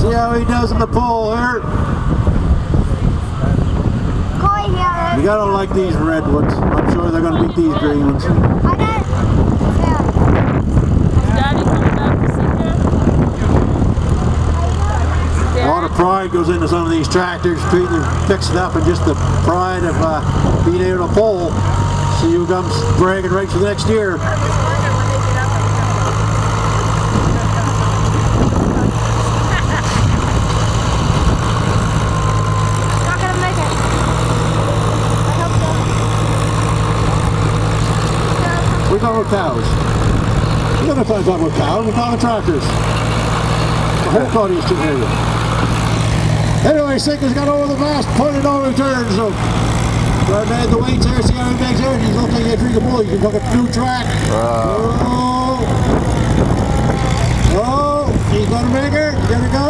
See how he does in the pole here. You gotta like these red ones. I'm sure they're gonna beat these green ones. A lot of pride goes into some of these tractors, treating them, fixing up, and just the pride of being able to pull. See who comes bragging right for the next year. We're talking about cows. We're not talking about cows, we're talking tractors. The whole audience can hear you. Anyway, Sinker's got over the mast, pointed over the turn, so right man, the weights here, see how he makes there? He's looking at the bull. You can look at the new track. Oh, he's gonna make her. He's gonna go.